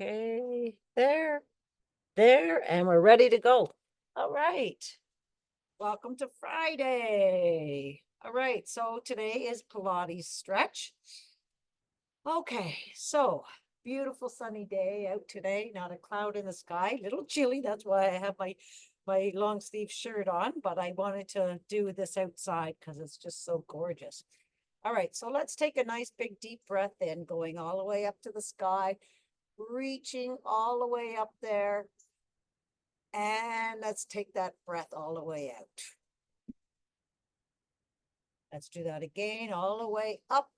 Okay, there, and we're ready to go. All right. Welcome to Friday. All right, so today is Pilates stretch. Okay, so beautiful sunny day out today, not a cloud in the sky, a little chilly. That's why I have my long sleeve shirt on, but I wanted to do this outside because it's just so gorgeous. All right, so let's take a nice big deep breath in, going all the way up to the sky, reaching all the way up there. And let's take that breath all the way out. Let's do that again, all the way up,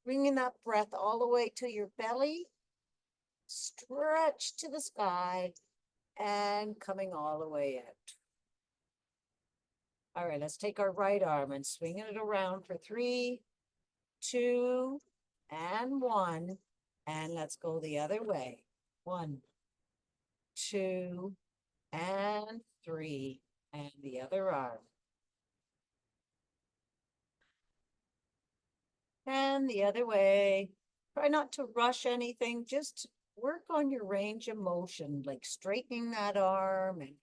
bringing that breath all the way to your belly, stretch to the sky, and coming all the way out. All right, let's take our right arm and swinging it around for 3, 2, and 1. And let's go the other way. 1, 2, and 3. And the other arm. And the other way. Try not to rush anything. Just work on your range of motion, like straightening that arm and,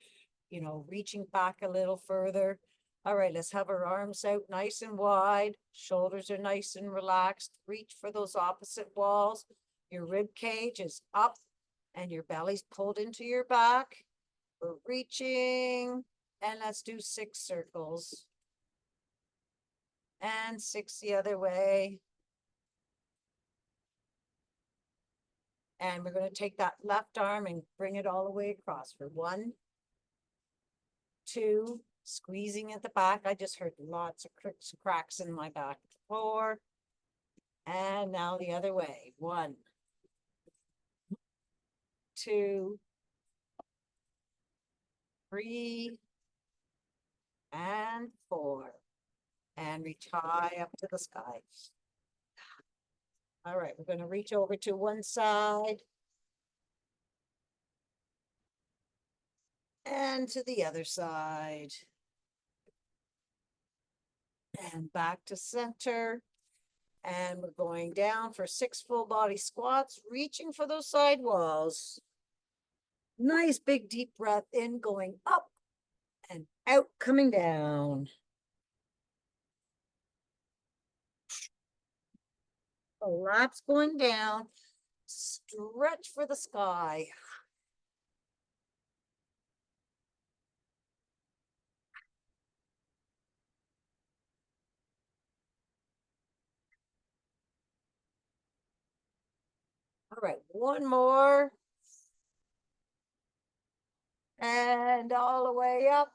reaching back a little further. All right, let's have our arms out nice and wide. Shoulders are nice and relaxed. Reach for those opposite walls. Your rib cage is up and your belly's pulled into your back. We're reaching, and let's do 6 circles. And 6 the other way. And we're going to take that left arm and bring it all the way across for 1, 2, squeezing at the back. I just heard lots of cracks in my back. 4, and now the other way. 1, 2, 3, and 4. And reach high up to the sky. All right, we're going to reach over to one side and to the other side. And back to center. And we're going down for 6 full body squats, reaching for those side walls. Nice big deep breath in, going up and out, coming down. Collapse going down. Stretch for the sky. All right, one more. And all the way up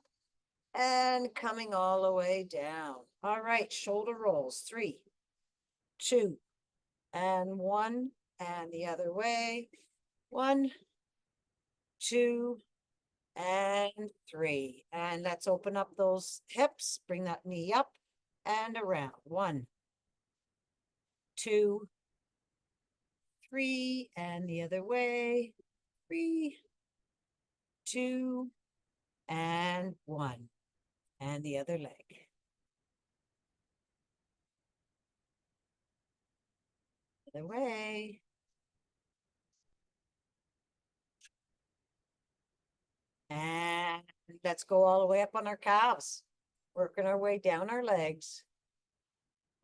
and coming all the way down. All right, shoulder rolls. 3, 2, and 1, and the other way. 1, 2, and 3. And let's open up those hips. Bring that knee up and around. 1, 2, 3, and the other way. 3, 2, and 1. And the other leg. Other way. And let's go all the way up on our calves. Working our way down our legs.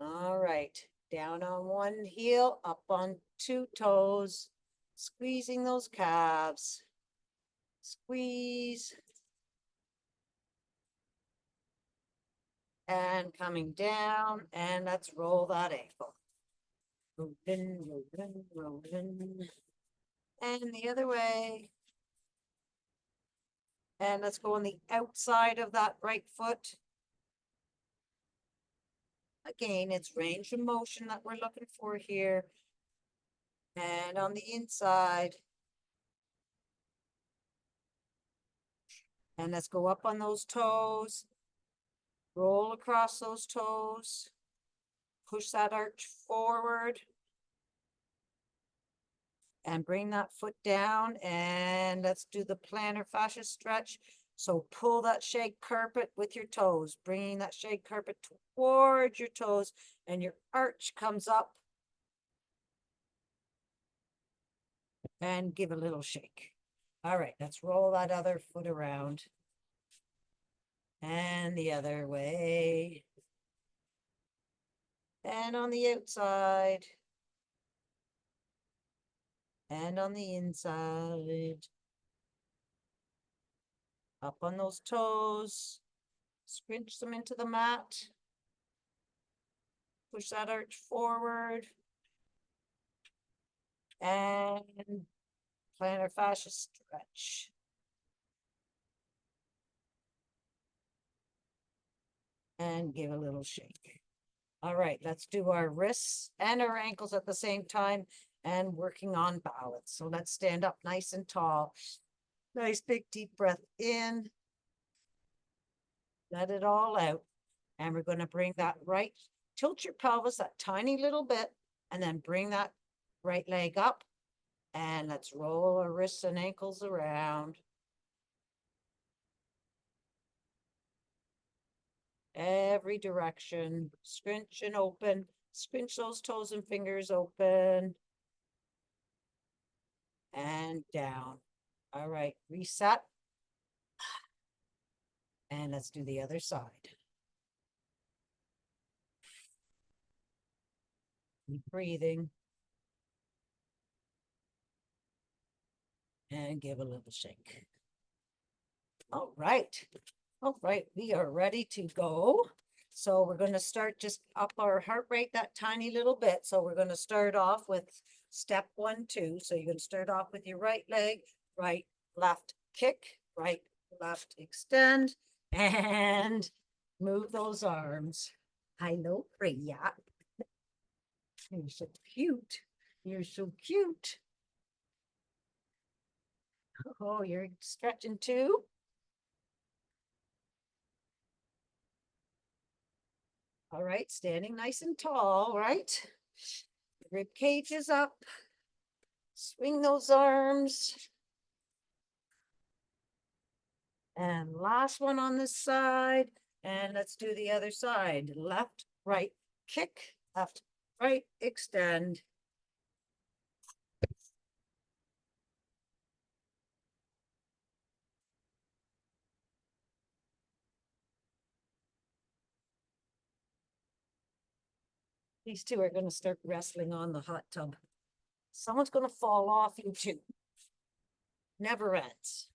All right. Down on one heel, up on 2 toes. Squeezing those calves. Squeeze. And coming down. And let's roll that ankle. Rolling, rolling, rolling. And the other way. And let's go on the outside of that right foot. Again, it's range of motion that we're looking for here. And on the inside. And let's go up on those toes. Roll across those toes. Push that arch forward. And bring that foot down. And let's do the plantar fascia stretch. So pull that shag carpet with your toes, bringing that shag carpet towards your toes, and your arch comes up. and give a little shake. All right, let's roll that other foot around. And the other way. And on the outside. And on the inside. Up on those toes. Scrunch them into the mat. Push that arch forward. And plantar fascia stretch. And give a little shake. All right, let's do our wrists and our ankles at the same time and working on balance. So let's stand up nice and tall. Nice big deep breath in. Let it all out. And we're going to bring that right, tilt your pelvis that tiny little bit, and then bring that right leg up. And let's roll our wrists and ankles around. Every direction. Scrunch and open. Scrunch those toes and fingers open. And down. All right, reset. And let's do the other side. Keep breathing. And give a little shake. All right. All right, we are ready to go. So we're going to start just up our heart rate that tiny little bit. So we're going to start off with step 1, 2. So you're going to start off with your right leg, right, left, kick, right, left, extend, and move those arms. Hello, Priya. You're so cute. You're so cute. Oh, you're stretching too? All right, standing nice and tall, right? Rib cage is up. Swing those arms. And last one on this side. And let's do the other side. Left, right, kick, left, right, extend. These two are going to start wrestling on the hot tub. Someone's going to fall off you too. Never ends.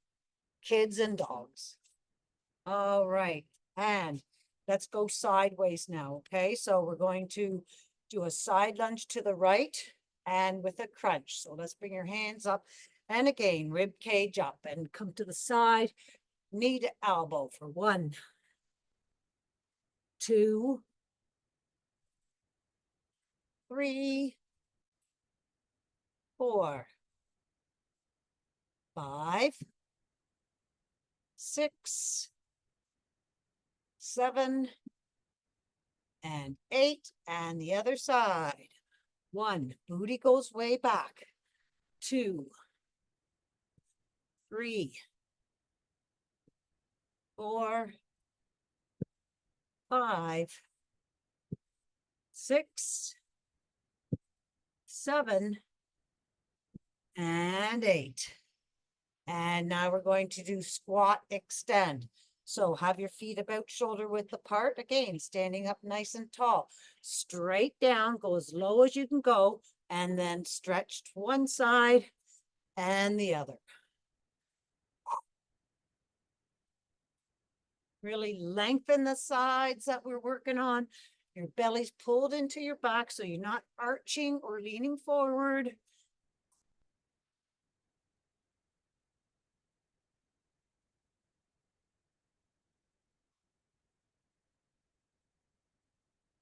Kids and dogs. All right. And let's go sideways now. Okay. So we're going to do a side lunge to the right and with a crunch. So let's bring your hands up. And again, rib cage up and come to the side, knee to elbow for 1, 2, 3, 4, 5, 6, 7, and 8. And the other side. 1, booty goes way back. 2, 3, 4, 5, 6, 7, and 8. And now we're going to do squat extend. So have your feet about shoulder width apart. Again, standing up nice and tall. Straight down, go as low as you can go, and then stretch to one side and the other. Really lengthen the sides that we're working on. Your belly's pulled into your back, so you're not arching or leaning forward.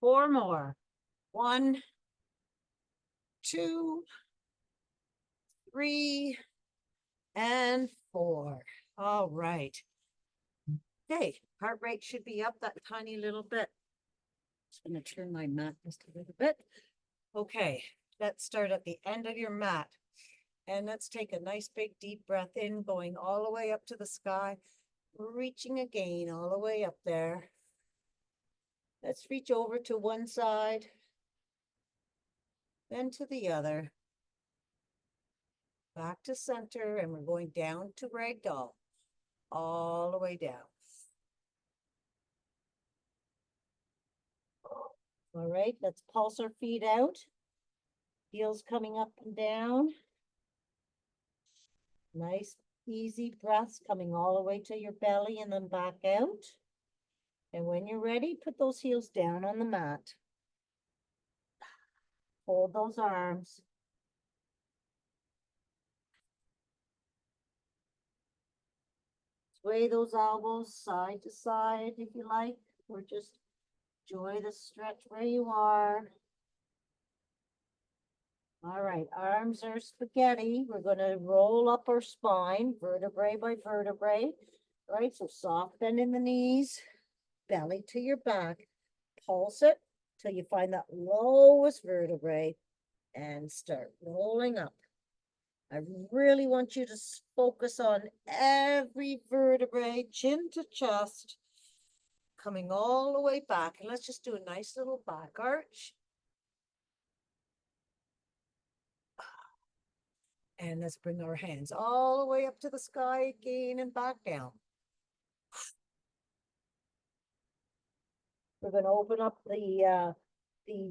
Four more. 1, 2, 3, and 4. All right. Okay, heart rate should be up that tiny little bit. Just going to turn my mat just a little bit. Okay, let's start at the end of your mat. And let's take a nice big deep breath in, going all the way up to the sky, reaching again all the way up there. Let's reach over to one side, then to the other. back to center, and we're going down to ragdoll, all the way down. All right, let's pulse our feet out. Heels coming up and down. Nice, easy breaths coming all the way to your belly and then back out. And when you're ready, put those heels down on the mat. Hold those arms. Sway those elbows side to side if you like, or just enjoy the stretch where you are. All right, arms are spaghetti. We're going to roll up our spine, vertebrae by vertebrae. All right, so soft bend in the knees, belly to your back. Pulse it till you find that lowest vertebrae and start rolling up. I really want you to focus on every vertebrae, chin to chest, coming all the way back. And let's just do a nice little back arch. And let's bring our hands all the way up to the sky again and back down. We're going to open up the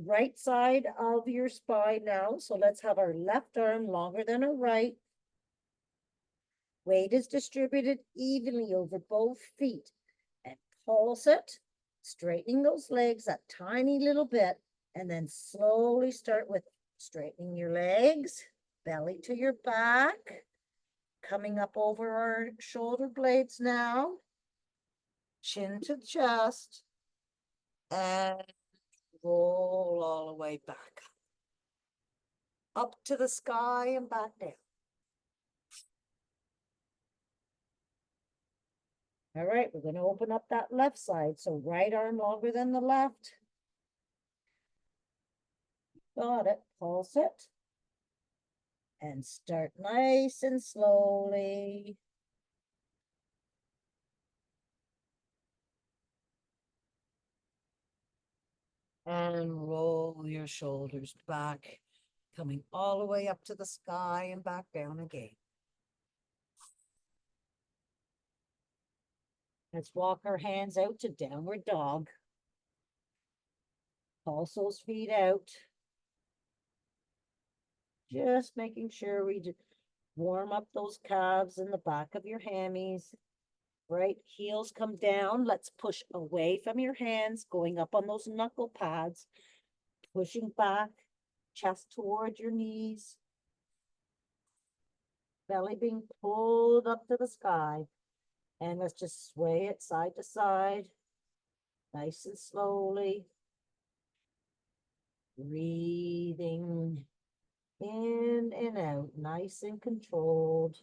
right side of your spine now. So let's have our left arm longer than our right. Weight is distributed evenly over both feet. And pulse it, straightening those legs that tiny little bit. And then slowly start with straightening your legs, belly to your back. Coming up over our shoulder blades now. Chin to chest. And roll all the way back. Up to the sky and back down. All right, we're going to open up that left side. So right arm longer than the left. Got it. Pulse it. And start nice and slowly. And roll your shoulders back, coming all the way up to the sky and back down again. Let's walk our hands out to downward dog. Pulse those feet out. Just making sure we warm up those calves and the back of your hammies. Right, heels come down. Let's push away from your hands, going up on those knuckle pads, pushing back, chest toward your knees. Belly being pulled up to the sky. And let's just sway it side to side, nice and slowly. Breathing in and out, nice and controlled.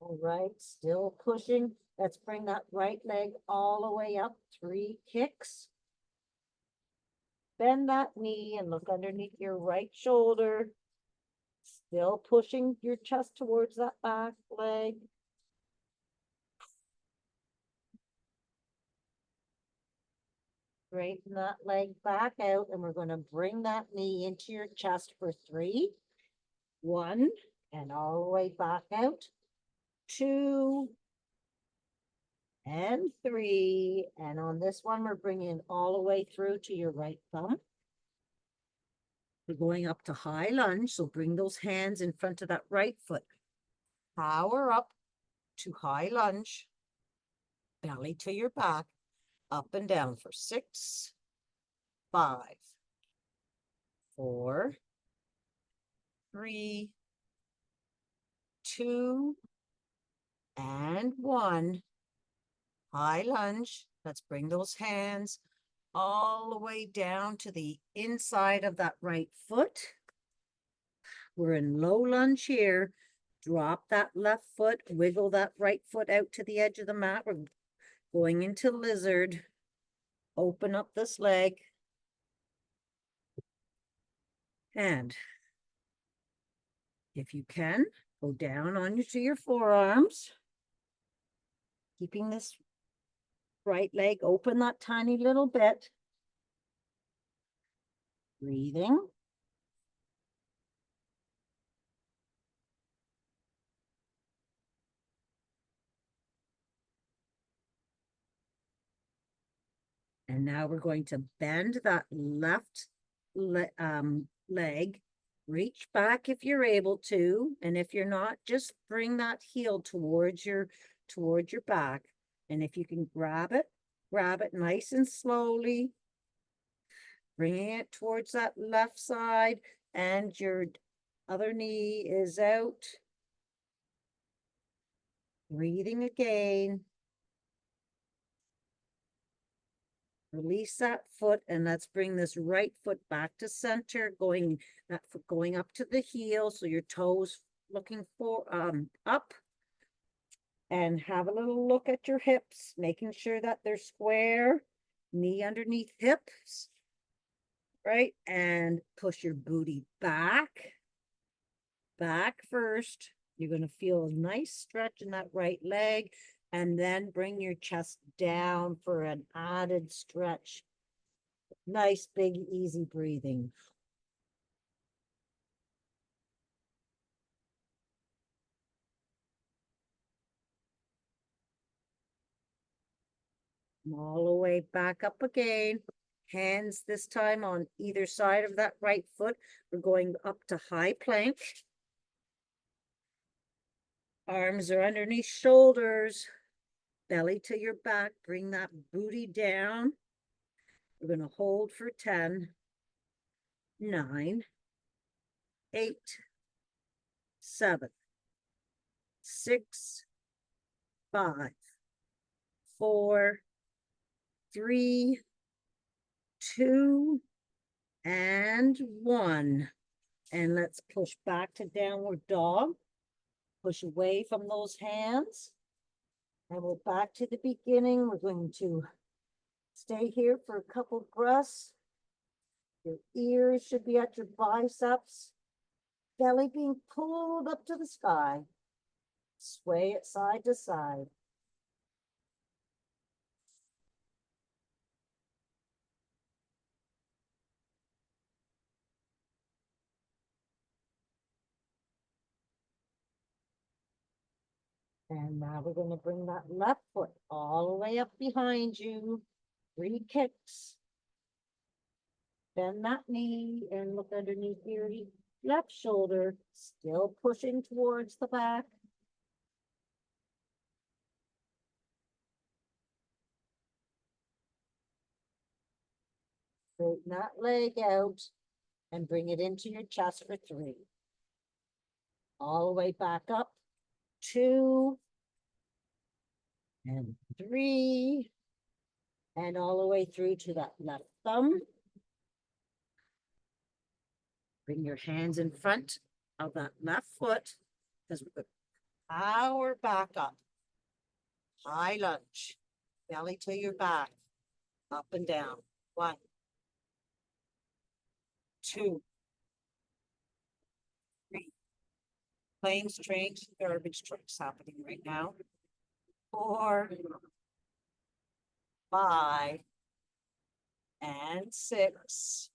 All right, still pushing. Let's bring that right leg all the way up, 3 kicks. Bend that knee and look underneath your right shoulder. Still pushing your chest towards that back leg. Straighten that leg back out, and we're going to bring that knee into your chest for 3. 1, and all the way back out. 2, and 3. And on this one, we're bringing it all the way through to your right thumb. We're going up to high lunge, so bring those hands in front of that right foot. Power up to high lunge, belly to your back, up and down for 6, 5, 4, 3, 2, and 1. High lunge. Let's bring those hands all the way down to the inside of that right foot. We're in low lunge here. Drop that left foot, wiggle that right foot out to the edge of the mat. We're going into lizard. Open up this leg. And if you can, go down onto your forearms. Keeping this right leg open that tiny little bit. Breathing. And now we're going to bend that left leg. Reach back if you're able to. And if you're not, just bring that heel towards your back. And if you can grab it nice and slowly. Bringing it towards that left side, and your other knee is out. Breathing again. Release that foot, and let's bring this right foot back to center, that foot going up to the heel, so your toes looking for up. And have a little look at your hips, making sure that they're square, knee underneath hips, right? And push your booty back first. You're going to feel a nice stretch in that right leg, and then bring your chest down for an added stretch. Nice, big, easy breathing. All the way back up again. Hands this time on either side of that right foot. We're going up to high plank. Arms are underneath shoulders. Belly to your back. Bring that booty down. We're going to hold for 10, 9, 8, 7, 6, 5, 4, 3, 2, and 1. And let's push back to downward dog. Push away from those hands. And we're back to the beginning. We're going to stay here for a couple breaths. Your ears should be at your biceps. Belly being pulled up to the sky. Sway it side to side. And now we're going to bring that left foot all the way up behind you. 3 kicks. Bend that knee and look underneath your left shoulder. Still pushing towards the back. Straighten that leg out and bring it into your chest for 3. All the way back up. 2 and 3. And all the way through to that left thumb. Bring your hands in front of that left foot, because we're going to power back up. High lunge. Belly to your back. Up and down. 1, 2, 3. Planes, trains, garbage trucks happening right now. 4, 5, and 6.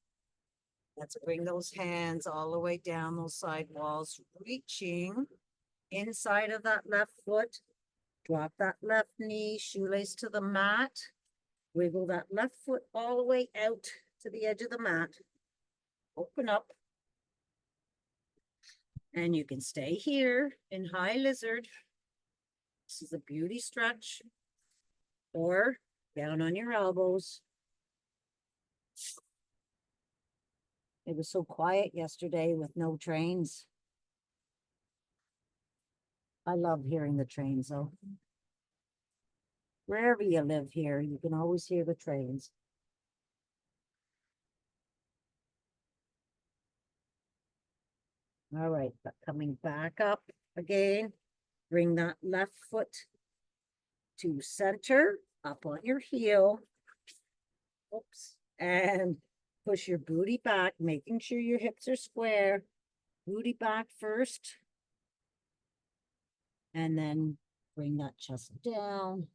Let's bring those hands all the way down those side walls, reaching inside of that left foot. Drop that left knee, shoelace to the mat. Wiggle that left foot all the way out to the edge of the mat. Open up. And you can stay here in high lizard. This is a beauty stretch. Or down on your elbows. It was so quiet yesterday with no trains. I love hearing the trains though. Wherever you live here, you can always hear the trains. All right, but coming back up again, bring that left foot to center, up on your heel. Oops. And push your booty back, making sure your hips are square. Booty back first. And then bring that chest down.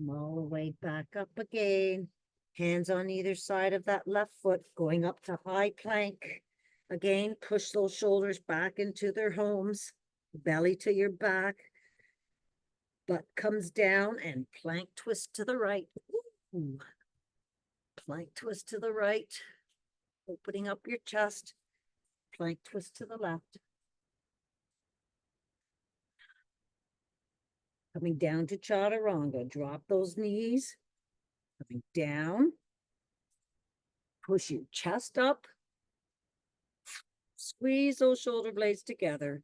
Come all the way back up again. Hands on either side of that left foot, going up to high plank. Again, push those shoulders back into their homes, belly to your back. Butt comes down and plank twist to the right. Ooh. Plank twist to the right, opening up your chest. Plank twist to the left. Coming down to chaturanga. Drop those knees. Coming down. Push your chest up. Squeeze those shoulder blades together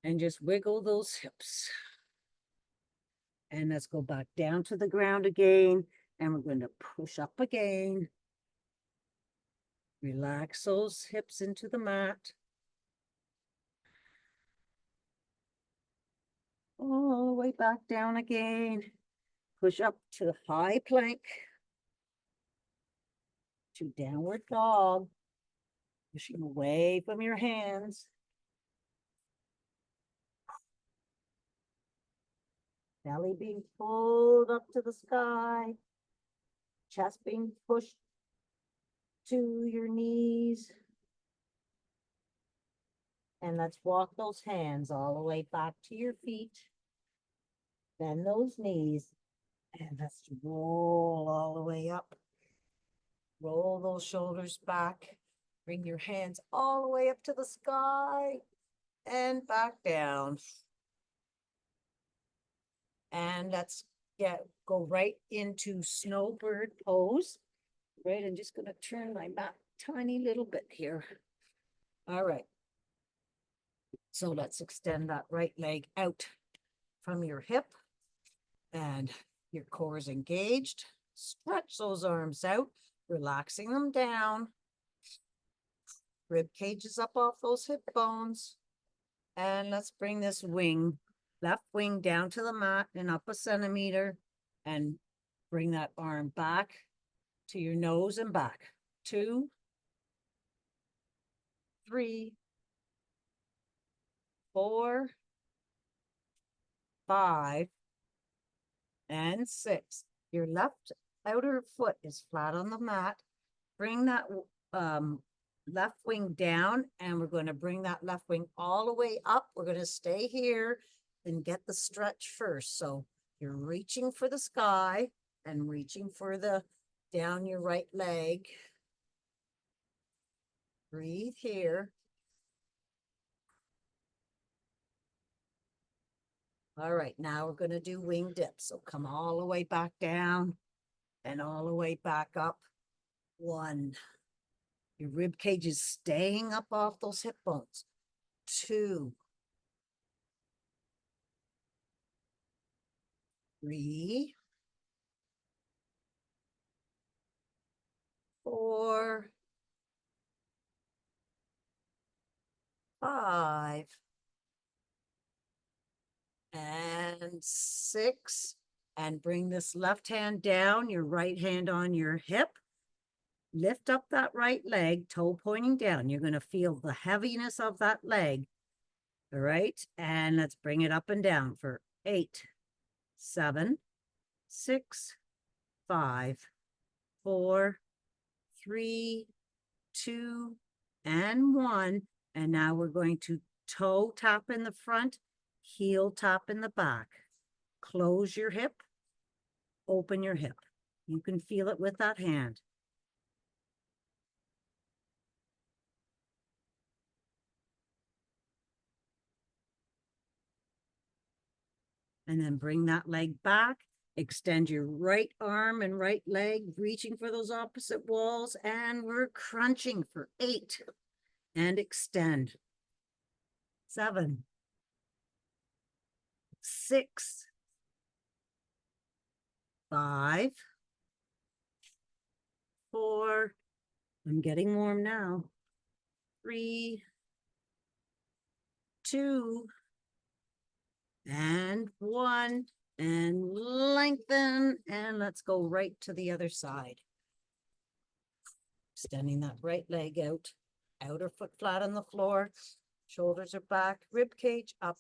and just wiggle those hips. And let's go back down to the ground again. And we're going to push up again. Relax those hips into the mat. All the way back down again. Push up to the high plank. To downward dog. Pushing away from your hands. Belly being pulled up to the sky. Chest being pushed to your knees. And let's walk those hands all the way back to your feet. Bend those knees. And let's roll all the way up. Roll those shoulders back. Bring your hands all the way up to the sky. And back down. And let's go right into snowbird pose. Right, I'm just going to turn my back tiny little bit here. All right. So let's extend that right leg out from your hip and your core is engaged. Stretch those arms out, relaxing them down. Rib cage is up off those hip bones. And let's bring this left wing down to the mat and up a centimeter and bring that arm back to your nose and back. 2, 3, 4, 5, and 6. Your left outer foot is flat on the mat. Bring that left wing down and we're going to bring that left wing all the way up. We're going to stay here and get the stretch first. So you're reaching for the sky and reaching for the down your right leg. Breathe here. All right, now we're going to do wing dips. So come all the way back down and all the way back up. 1. Your rib cage is staying up off those hip bones. 2. 3. 4. 5. And 6. And bring this left hand down, your right hand on your hip. Lift up that right leg, toe pointing down. You're going to feel the heaviness of that leg. All right. And let's bring it up and down for 8, 7, 6, 5, 4, 3, 2, and 1. And now we're going to toe tap in the front, heel tap in the back. Close your hip, open your hip. You can feel it with that hand. And then bring that leg back. Extend your right arm and right leg, reaching for those opposite walls. And we're crunching for 8. And extend. 7, 6, 5, 4. I'm getting warm now. 3, 2, and 1. And lengthen. And let's go right to the other side. Extending that right leg out. Outer foot flat on the floor. Shoulders are back. Rib cage up.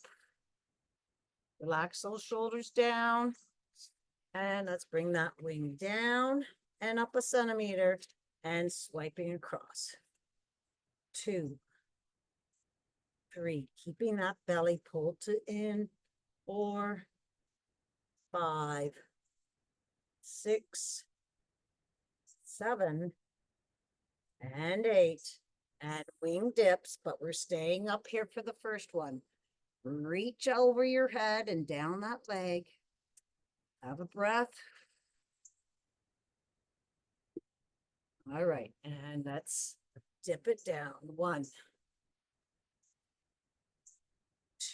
Relax those shoulders down. And let's bring that wing down and up a centimeter and swiping across. 2, 3, keeping that belly pulled to in. 4, 5, 6, 7, and 8. And wing dips, but we're staying up here for the first one. Reach over your head and down that leg. Have a breath. All right, and let's dip it down. 1,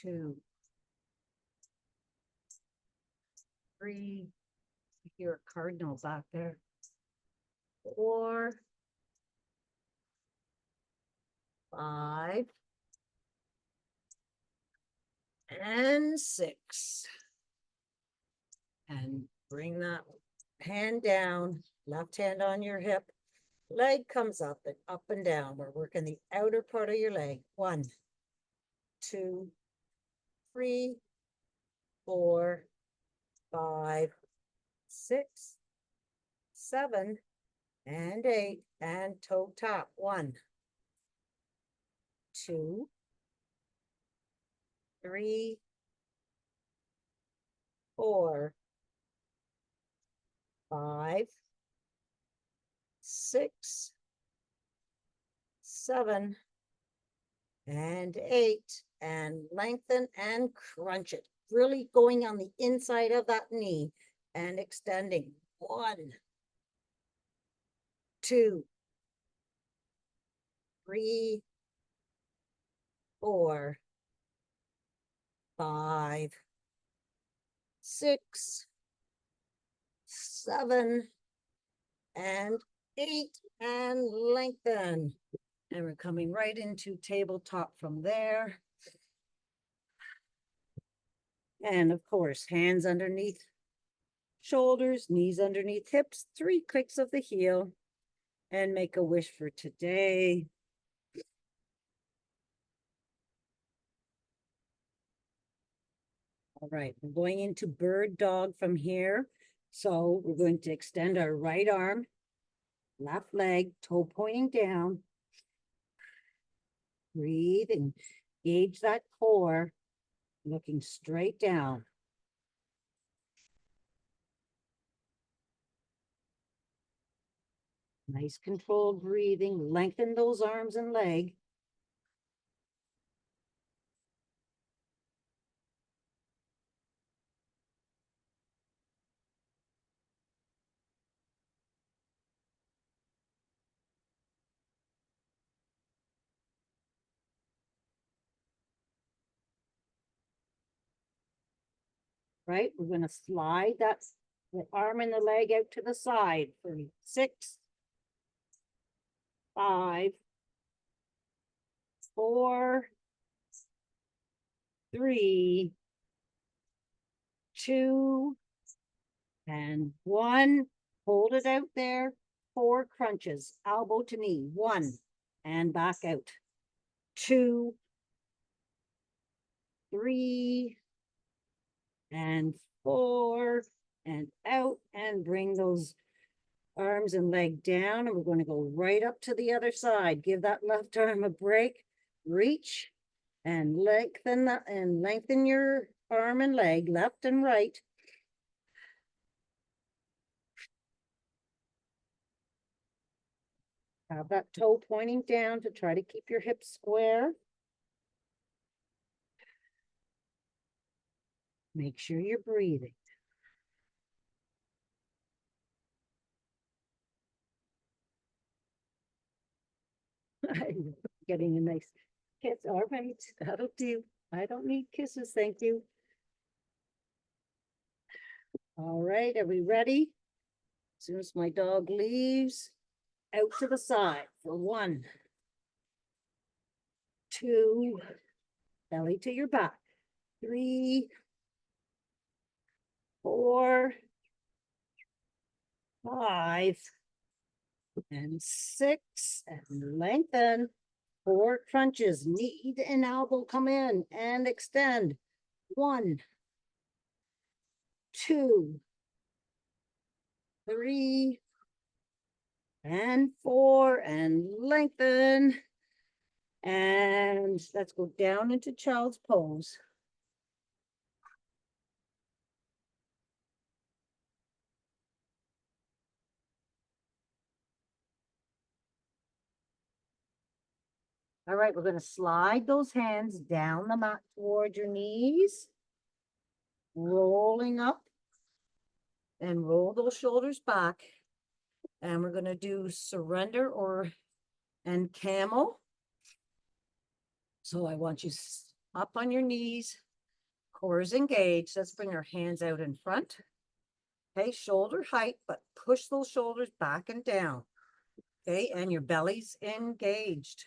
2, 3. You hear a cardinal back there. 4, 5, and 6. And bring that hand down, left hand on your hip. Leg comes up and down. We're working the outer part of your leg. 1, 2, 3, 4, 5, 6, 7, and 8. And toe tap. 1, 2, 3, 4, 5, 6, 7, and 8. And lengthen and crunch it. Really going on the inside of that knee and extending. 1, 2, 3, 4, 5, 6, 7, and 8. And lengthen. And we're coming right into tabletop from there. And of course, hands underneath shoulders, knees underneath hips, 3 clicks of the heel, and make a wish for today. All right, we're going into bird dog from here. So we're going to extend our right arm, left leg, toe pointing down. Breathe and gauge that core, looking straight down. Nice controlled breathing. Lengthen those arms and leg. Right? We're going to slide that the arm and the leg out to the side for 6, 5, 4, 3, 2, and 1. Hold it out there. 4 crunches, elbow to knee. 1, and back out. 2, 3, and 4, and out, and bring those arms and leg down. And we're going to go right up to the other side. Give that left arm a break. Reach and lengthen that, and lengthen your arm and leg, left and right. Have that toe pointing down to try to keep your hips square. Make sure you're breathing. Getting a nice kiss. All right, that'll do. I don't need kisses, thank you. All right, are we ready? As soon as my dog leaves, out to the side for 1, 2, belly to your back. 3, 4, 5, and 6, and lengthen. 4 crunches, knee and elbow come in and extend. 1, 2, 3 and 4 and lengthen. And let's go down into child's pose. All right, we're going to slide those hands down the mat toward your knees, rolling up, and roll those shoulders back. And we're going to do surrender and camel. So I want you up on your knees, core is engaged. Let's bring our hands out in front. Okay, shoulder height, but push those shoulders back and down. Okay, and your belly's engaged.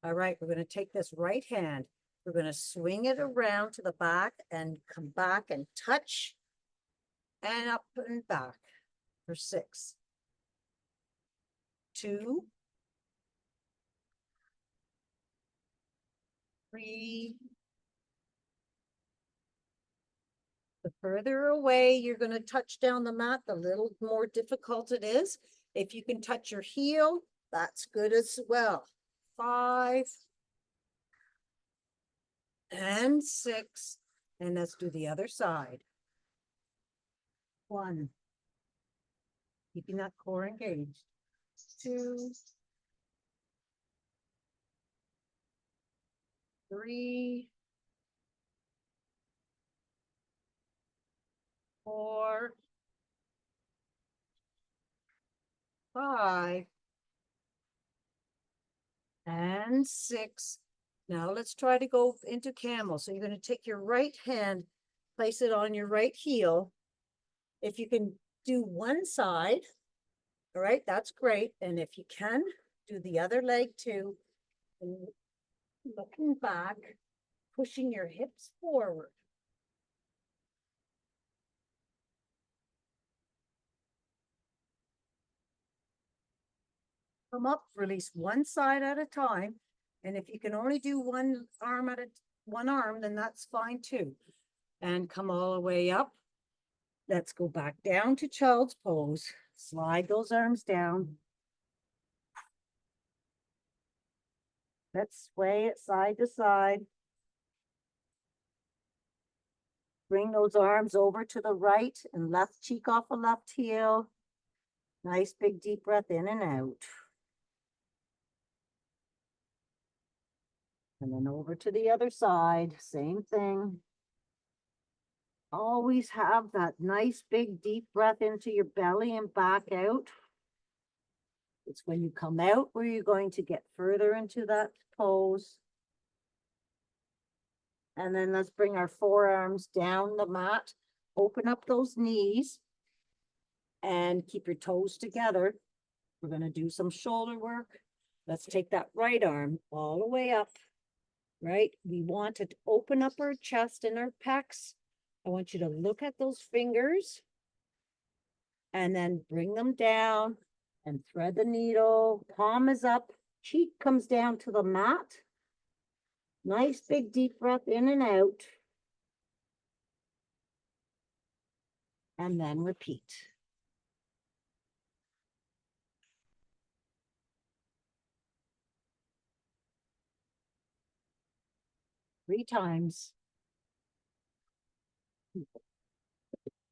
All right, we're going to take this right hand. We're going to swing it around to the back and come back and touch and up and back for 6, 2, 3. The further away you're going to touch down the mat, the little more difficult it is. If you can touch your heel, that's good as well. 5 and 6. And let's do the other side. 1. Keeping that core engaged. 2, 3, 4, 5, and 6. Now let's try to go into camel. So you're going to take your right hand, place it on your right heel. If you can do one side, all right, that's great. And if you can, do the other leg too. And looking back, pushing your hips forward. Come up, release one side at a time. And if you can only do one arm, then that's fine too. And come all the way up. Let's go back down to child's pose. Slide those arms down. Let's sway it side to side. Bring those arms over to the right and left cheek off the left heel. Nice big deep breath in and out. And then over to the other side, same thing. Always have that nice big deep breath into your belly and back out. It's when you come out where you're going to get further into that pose. And then let's bring our forearms down the mat. Open up those knees and keep your toes together. We're going to do some shoulder work. Let's take that right arm all the way up, right? We want to open up our chest and our pecs. I want you to look at those fingers and then bring them down and thread the needle. Palm is up, cheek comes down to the mat. Nice big deep breath in and out. And then repeat. Three times.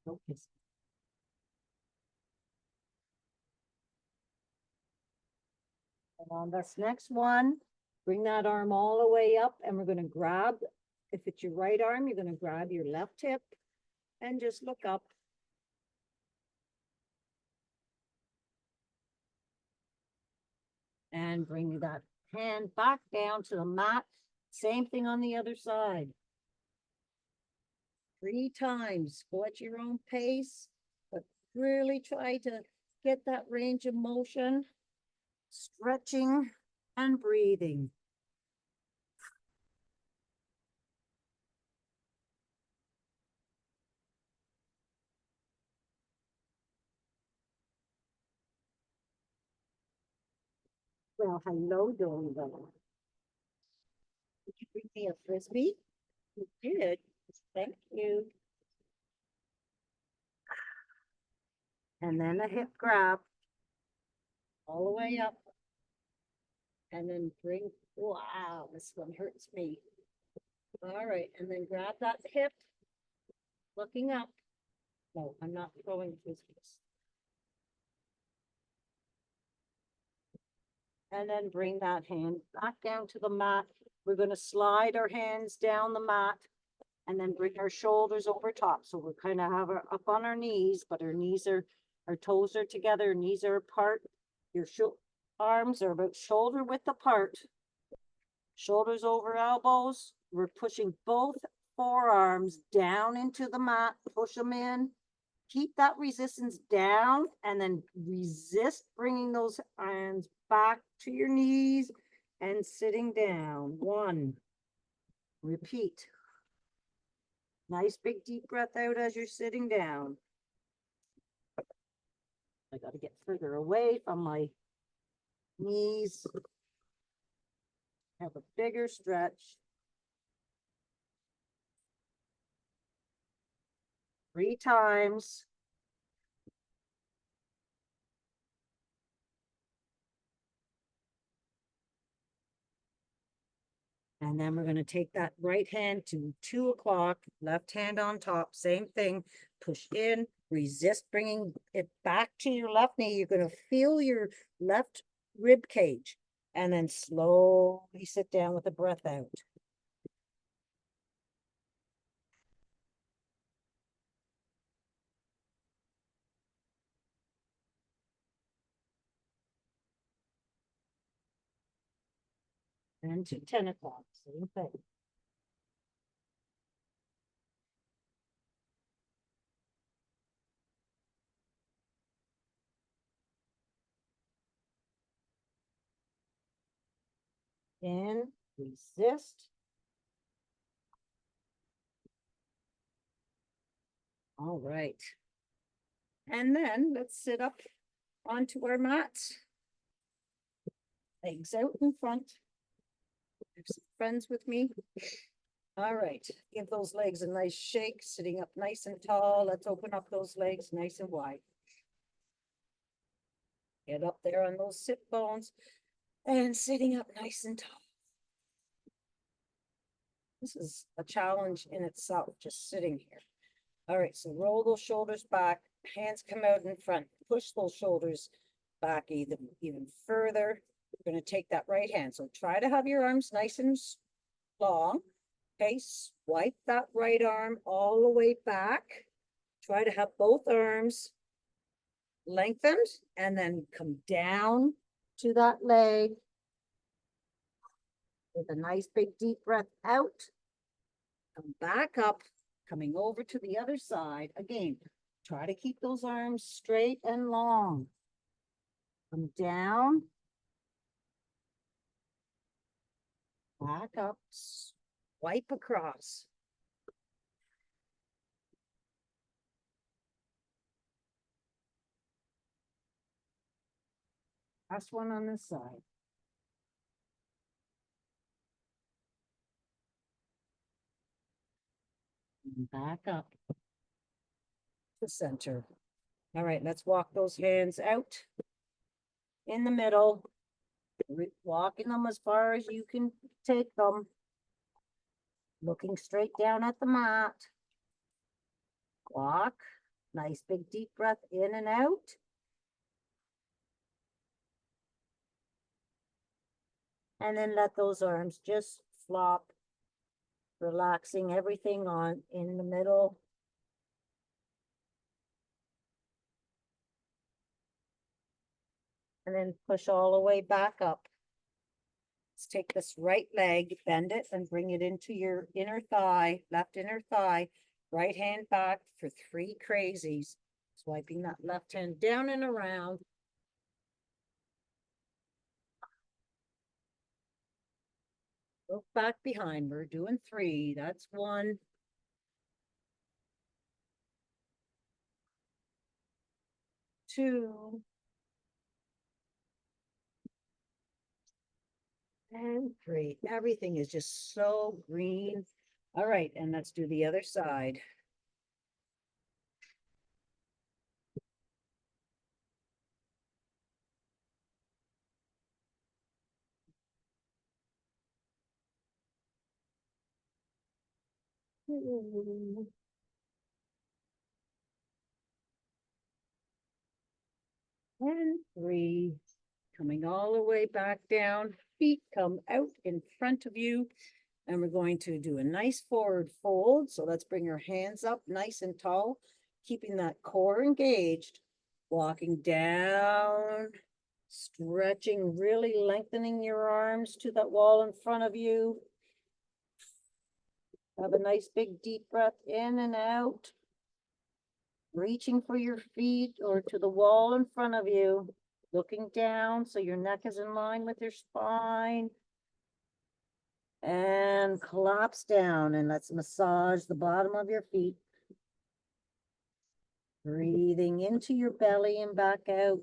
Focus. And on this next one, bring that arm all the way up and we're going to grab, if it's your right arm, you're going to grab your left hip and just look up. And bring that hand back down to the mat. Same thing on the other side. 3 times. Go at your own pace, but really try to get that range of motion, stretching and breathing. Well, hello, Dolinda. Did you bring me a frisbee? You did. Thank you. And then a hip grab all the way up. And then bring, wow, this one hurts me. All right, and then grab that hip, looking up. No, I'm not throwing this. And then bring that hand back down to the mat. We're going to slide our hands down the mat and then bring our shoulders over top. So we're kind of have our up on our knees, but our toes are together, knees are apart. Your arms are about shoulder width apart. Shoulders over elbows. We're pushing both forearms down into the mat, push them in. Keep that resistance down and then resist bringing those arms back to your knees and sitting down. 1. Repeat. Nice big deep breath out as you're sitting down. I got to get further away from my knees. Have a bigger stretch. 3 times. And then we're going to take that right hand to 2 o'clock, left hand on top, same thing. Push in, resist bringing it back to your left knee. You're going to feel your left rib cage and then slowly sit down with the breath out. And to 10 o'clock, same thing. In, resist. All right. And then let's sit up onto our mats. Legs out in front. Have some friends with me. All right, give those legs a nice shake, sitting up nice and tall. Let's open up those legs nice and wide. Get up there on those sit bones and sitting up nice and tall. This is a challenge in itself, just sitting here. All right, so roll those shoulders back, hands come out in front, push those shoulders back even further. We're going to take that right hand. So try to have your arms nice and long. Okay, swipe that right arm all the way back. Try to have both arms lengthened and then come down to that leg with a nice big deep breath out. Come back up, coming over to the other side. Again, try to keep those arms straight and long. Come down. Back up, swipe across. Last one on this side. And back up to center. All right, let's walk those hands out in the middle. Walking them as far as you can take them. Looking straight down at the mat. Walk. Nice big deep breath in and out. And then let those arms just flop, relaxing everything on in the middle. And then push all the way back up. Let's take this right leg, bend it and bring it into your inner thigh, left inner thigh, right hand back for 3 crazies. Swiping that left hand down and around. Look back behind. We're doing 3. That's 1. 2. And 3. Everything is just so green. All right, and let's do the other side. 2, and 3. Coming all the way back down. Feet come out in front of you. And we're going to do a nice forward fold. So let's bring our hands up nice and tall, keeping that core engaged. Walking down, stretching, really lengthening your arms to that wall in front of you. Have a nice big deep breath in and out. Reaching for your feet or to the wall in front of you. Looking down so your neck is in line with your spine. And collapse down and let's massage the bottom of your feet. Breathing into your belly and back out.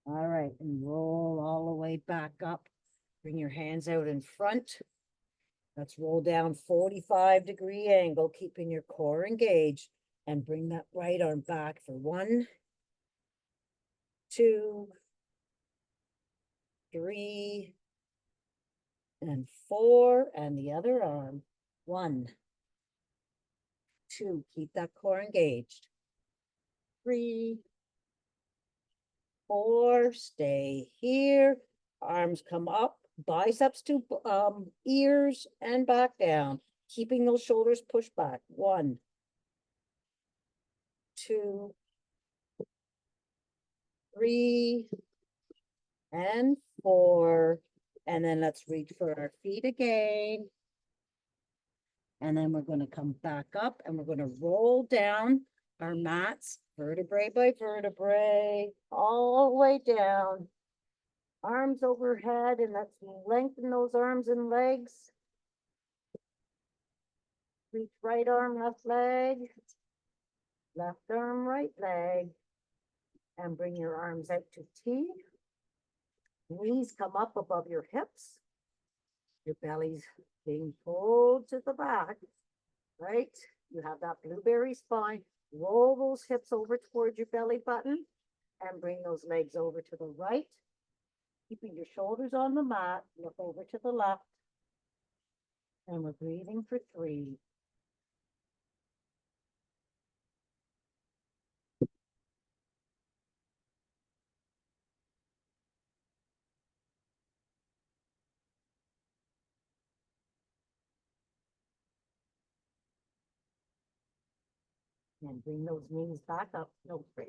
All right, and roll all the way back up. Bring your hands out in front. Let's roll down 45-degree angle, keeping your core engaged. And bring that right arm back for 1, 2, 3, and 4. And the other arm. 1, 2. Keep that core engaged. 3, 4. Stay here. Arms come up. Biceps to ears and back down. Keeping those shoulders pushed back. 1, 2, 3, and 4. And then let's reach for our feet again. And then we're going to come back up and we're going to roll down our mats, vertebrae by vertebrae, all the way down. Arms overhead, and let's lengthen those arms and legs. Reach right arm, left leg, left arm, right leg, and bring your arms out to T. Knees come up above your hips. Your belly's being pulled to the back, right? You have that blueberry spine. Roll those hips over towards your belly button and bring those legs over to the right. Keeping your shoulders on the mat, look over to the left. And we're breathing for 3. And bring those knees back up, no prayer.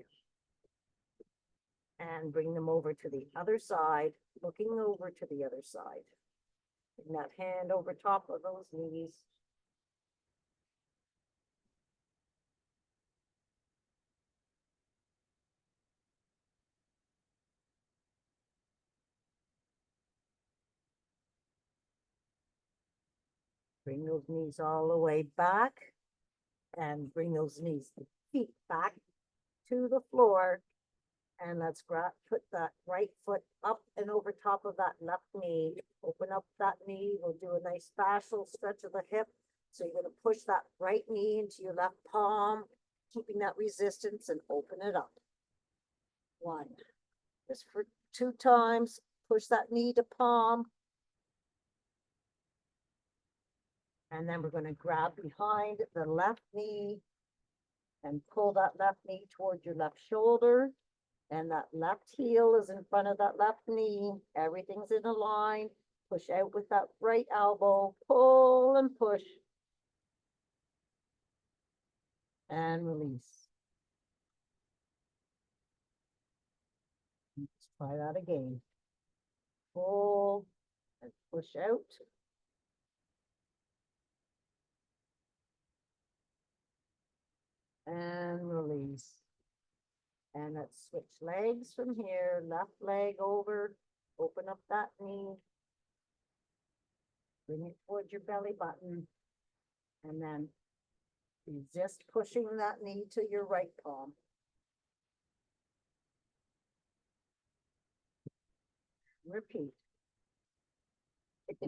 And bring them over to the other side, looking over to the other side. Bring that hand over top of those knees. Bring those knees all the way back and bring those knees, feet back to the floor. And let's put that right foot up and over top of that left knee. Open up that knee. We'll do a nice fascial stretch of the hip. So you're going to push that right knee into your left palm, keeping that resistance, and open it up. 1. Just for 2 times. Push that knee to palm. And then we're going to grab behind the left knee and pull that left knee towards your left shoulder. And that left heel is in front of that left knee. Everything's in a line. Push out with that right elbow. Pull and push. And release. Let's try that again. Pull and push out. And release. And let's switch legs from here. Left leg over. Open up that knee. Bring it towards your belly button. And then resist pushing that knee to your right palm. Repeat. We're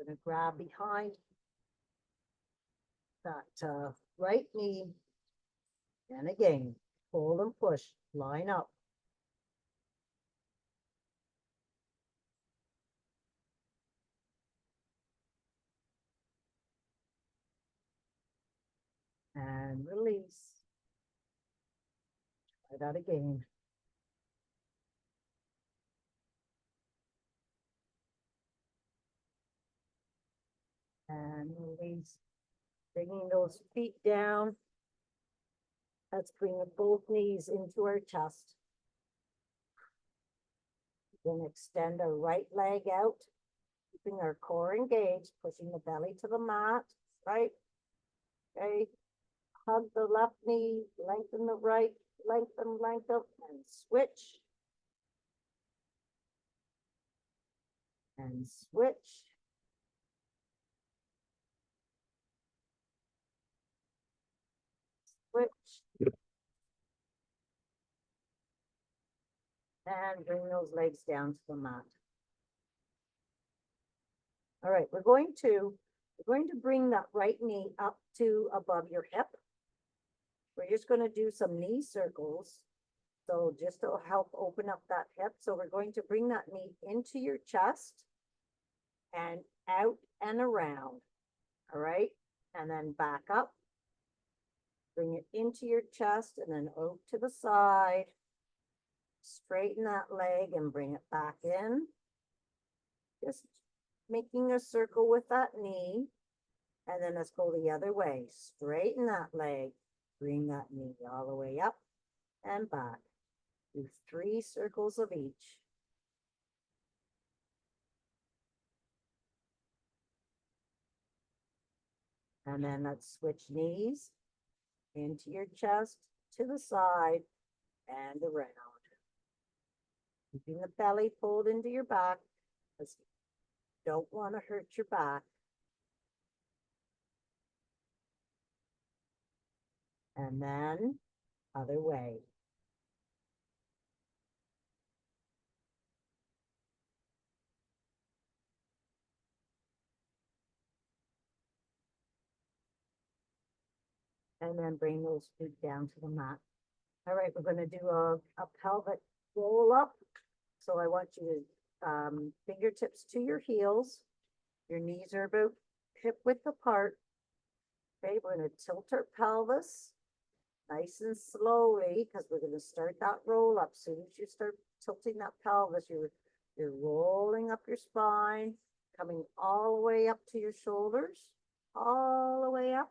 gonna grab behind that right knee. And again, pull and push, line up. And release. Try that again. And release. Bringing those feet down. Let's bring both knees into our chest. Then extend our right leg out, keeping our core engaged, pushing the belly to the mat, right? Okay. Hug the left knee, lengthen the right, lengthen, and switch. And switch. Switch. And bring those legs down to the mat. All right, we're going to bring that right knee up to above your hip. We're just going to do some knee circles. So just to help open up that hip. So we're going to bring that knee into your chest and out and around. All right. And then back up. Bring it into your chest and then out to the side. Straighten that leg and bring it back in. Just making a circle with that knee. And then let's go the other way. Straighten that leg. Bring that knee all the way up and back. Do 3 circles of each. And then let's switch knees into your chest, to the side, and around. Keeping the belly pulled into your back, because you don't want to hurt your back. And then other way. And then bring those feet down to the mat. All right, we're going to do a pelvic roll up. So I want you to fingertips to your heels. Your knees are about hip width apart. Okay, we're going to tilt our pelvis nice and slowly because we're going to start that roll up. As soon as you start tilting that pelvis, you're rolling up your spine, coming all the way up to your shoulders, all the way up.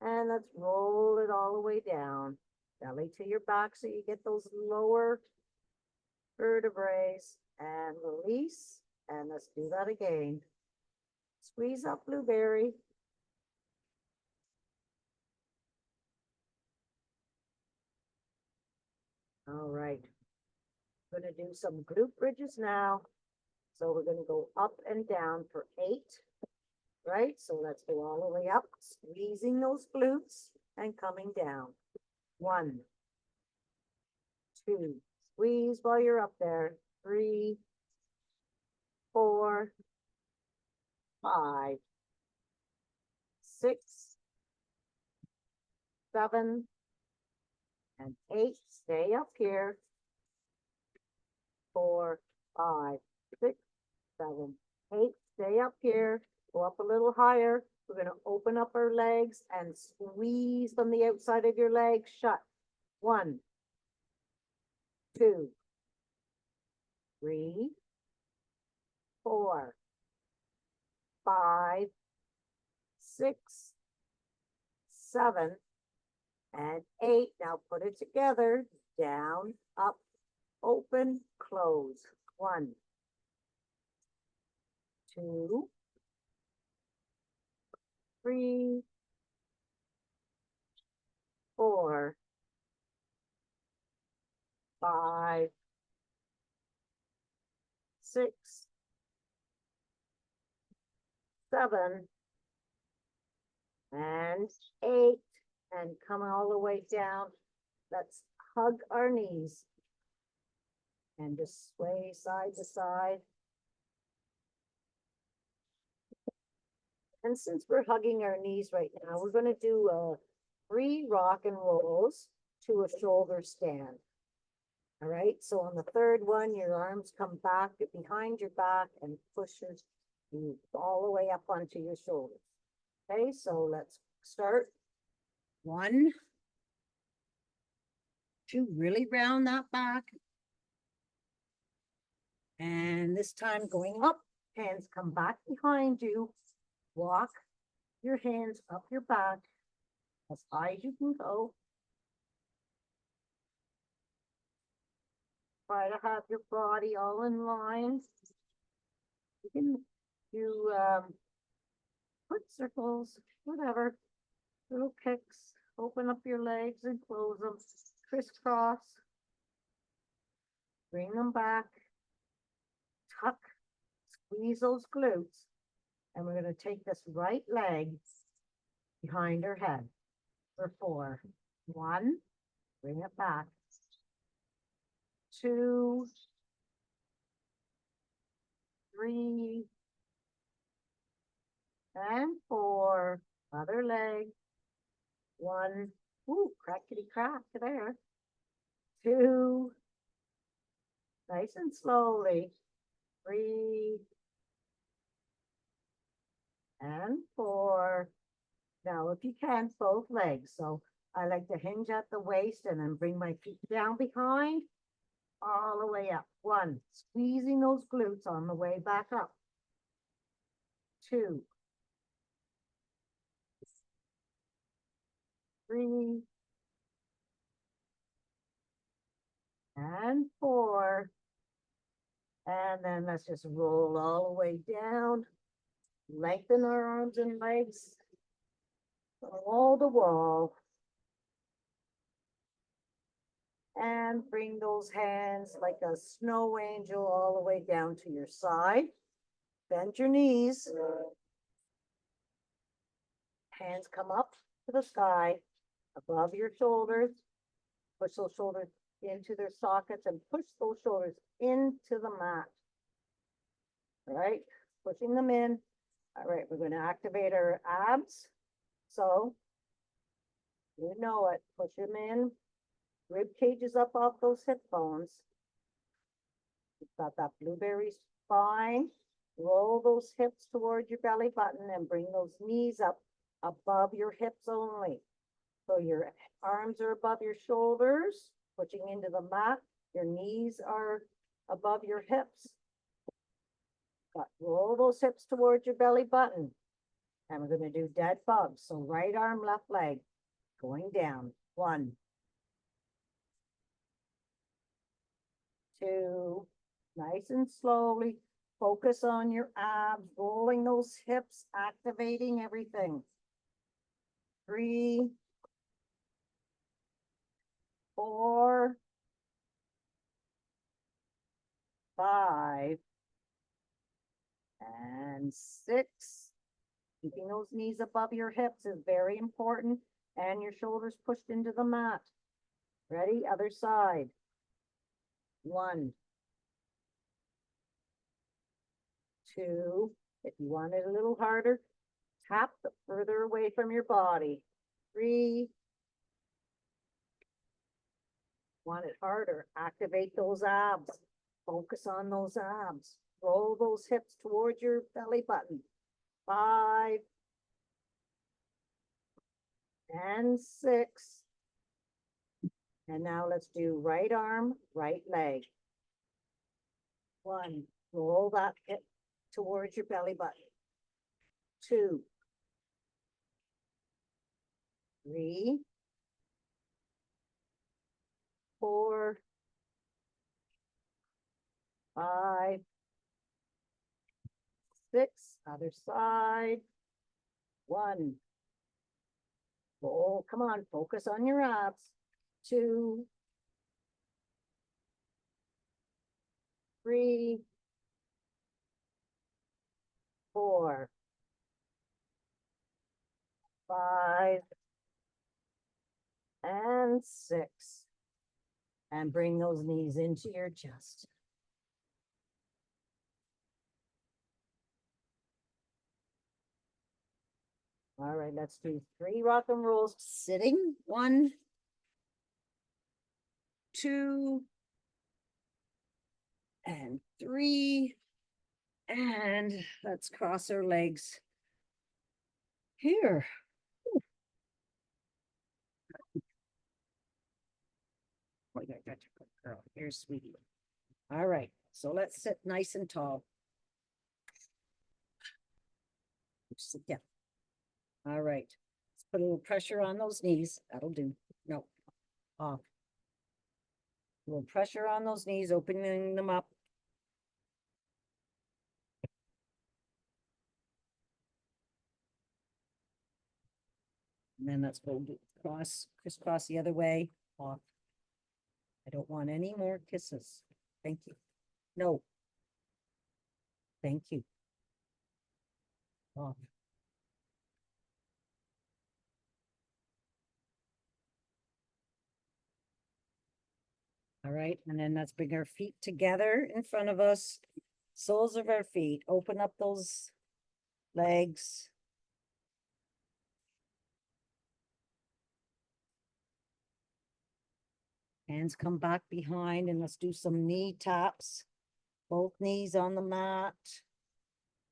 And let's roll it all the way down. Belly to your back so you get those lower vertebrae and release. And let's do that again. Squeeze up, blueberry. All right. We're going to do some glute bridges now. So we're going to go up and down for 8. Right? So let's go all the way up, squeezing those glutes and coming down. 1, 2, squeeze while you're up there. 3, 4, 5, 6, 7, and 8. Stay up here. 4, 5, 6, 7, 8. Stay up here. Go up a little higher. We're going to open up our legs and squeeze from the outside of your legs shut. 1, 2, 3, 4, 5, 6, 7, and 8. Now put it together. Down, up, open, close. 1, 2, 3, 4, 5, 6, 7, and 8. and come all the way down. Let's hug our knees and just sway side to side. And since we're hugging our knees right now, we're going to do 3 rock and rolls to a shoulder stand. All right, so on the third one, your arms come back behind your back and pushes you all the way up onto your shoulders. Okay, so let's start. 1, 2, really round that back. And this time going up, hands come back behind you. Walk your hands up your back as high as you can go. Try to have your body all in line. You can do foot circles, whatever, little kicks. Open up your legs and close them. Crisscross. Bring them back. Tuck. Squeeze those glutes. And we're going to take this right leg behind our head for 4. 1. Bring it back. 2. 3. And 4. Other leg. 1. Ooh, crackety crack there. 2. Nice and slowly. 3. And 4. Now, if you can, both legs. So I like to hinge at the waist and then bring my feet down behind, all the way up. 1, squeezing those glutes on the way back up. 2, 3, and 4. And then let's just roll all the way down. Lengthen our arms and legs. Wall to wall. And bring those hands like a snow angel all the way down to your side. Bend your knees. Hands come up to the sky, above your shoulders. Push those shoulders into their sockets and push those shoulders into the mat. All right, pushing them in. All right, we're going to activate our abs. So, you know it, push them in. Rib cages up off those hip bones. You've got that blueberry spine. Roll those hips toward your belly button and bring those knees up above your hips only. So your arms are above your shoulders, pushing into the mat. Your knees are above your hips. Roll those hips towards your belly button. And we're going to do dead bugs. So right arm, left leg, going down. 1, 2, nice and slowly. Focus on your abs, rolling those hips, activating everything. 3, 4, 5, and 6. Keeping those knees above your hips is very important, and your shoulders pushed into the mat. Ready? Other side. 1, 2. If you want it a little harder, tap further away from your body. 3. Want it harder, activate those abs. Focus on those abs. Roll those hips towards your belly button. 5 and 6. And now let's do right arm, right leg. 1, roll that hip towards your belly button. 2, 3, 4, 5, 6, other side. 1. Oh, come on, focus on your abs. 2, 3, 4, 5, and 6. And bring those knees into your chest. All right, let's do 3 rock and rolls sitting. 1, 2, and 3. And let's cross our legs here. Oh, yeah, that's a good girl. Here, sweetie. All right, so let's sit nice and tall. Sit down. All right, let's put a little pressure on those knees. That'll do. No, off. A little pressure on those knees, opening them up. And then let's go crisscross the other way. Off. I don't want any more kisses. Thank you. No. Thank you. Off. All right, and then let's bring our feet together in front of us. Soles of our feet. Open up those legs. Hands come back behind, and let's do some knee taps. Both knees on the mat.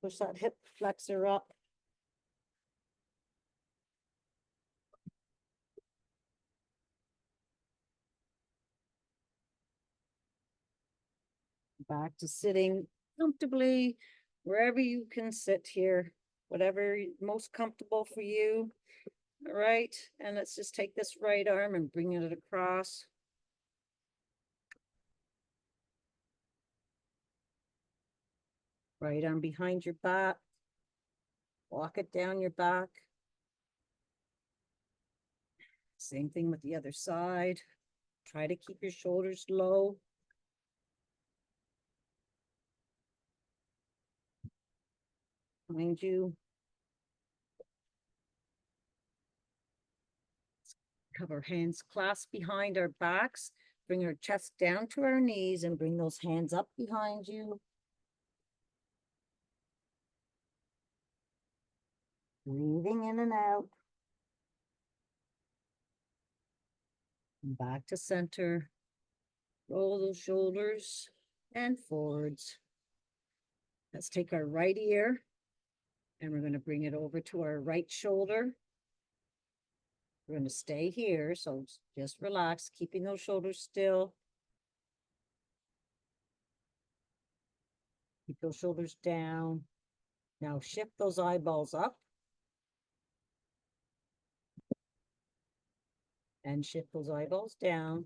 Push that hip flexor up. Back to sitting comfortably wherever you can sit here, whatever most comfortable for you. All right, and let's just take this right arm and bring it across. Right arm behind your back. Walk it down your back. Same thing with the other side. Try to keep your shoulders low. Behind you. Cover hands clasped behind our backs. Bring our chest down to our knees and bring those hands up behind you. Breathing in and out. And back to center. Roll those shoulders and forwards. Let's take our right ear and we're going to bring it over to our right shoulder. We're going to stay here, so just relax, keeping those shoulders still. Keep those shoulders down. Now shift those eyeballs up. And shift those eyeballs down.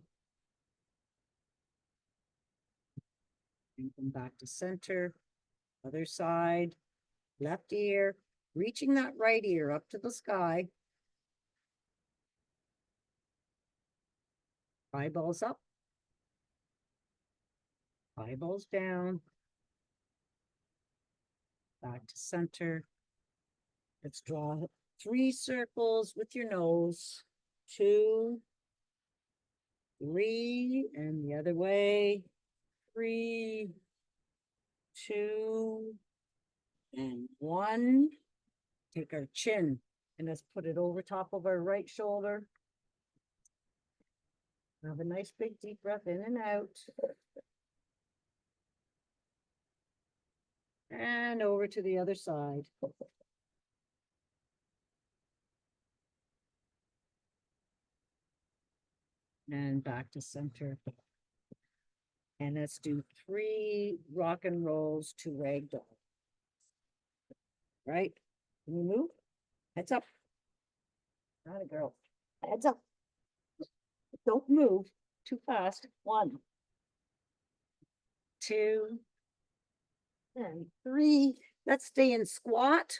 And come back to center. Other side. Left ear. Reaching that right ear up to the sky. Eyeballs up. Eyeballs down. Back to center. Let's draw 3 circles with your nose. 2, 3, and the other way. 3, 2, and 1. Take our chin and let's put it over top of our right shoulder. Have a nice big deep breath in and out. And over to the other side. And back to center. And let's do 3 rock and rolls to ragdoll. Right? Can you move? Heads up. Not a girl. Heads up. Don't move too fast. 1, 2, and 3. Let's stay in squat.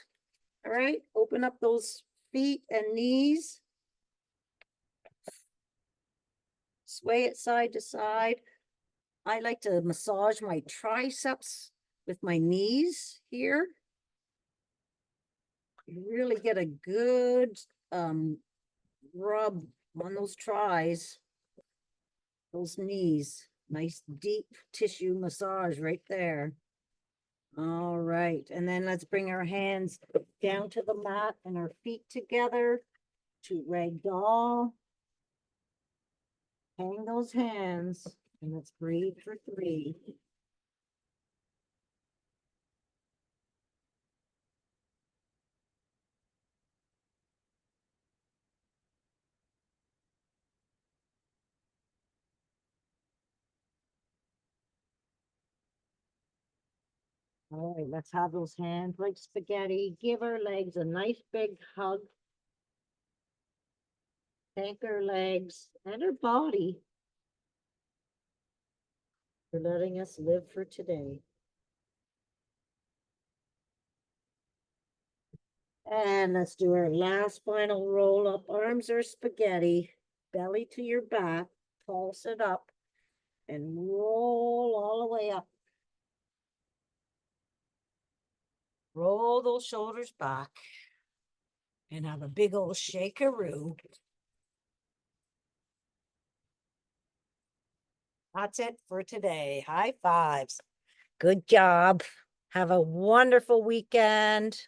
All right. Open up those feet and knees. Sway it side to side. I like to massage my triceps with my knees here. You really get a good rub on those tries, those knees. Nice deep tissue massage right there. All right, and then let's bring our hands down to the mat and our feet together to ragdoll. Hang those hands and let's breathe for 3. All right, let's have those hands like spaghetti. Give our legs a nice big hug. Thank our legs and our body for letting us live for today. And let's do our last final roll up. Arms are spaghetti, belly to your back, pulse it up, and roll all the way up. Roll those shoulders back and have a big old shakeroo. That's it for today. High fives. Good job. Have a wonderful weekend.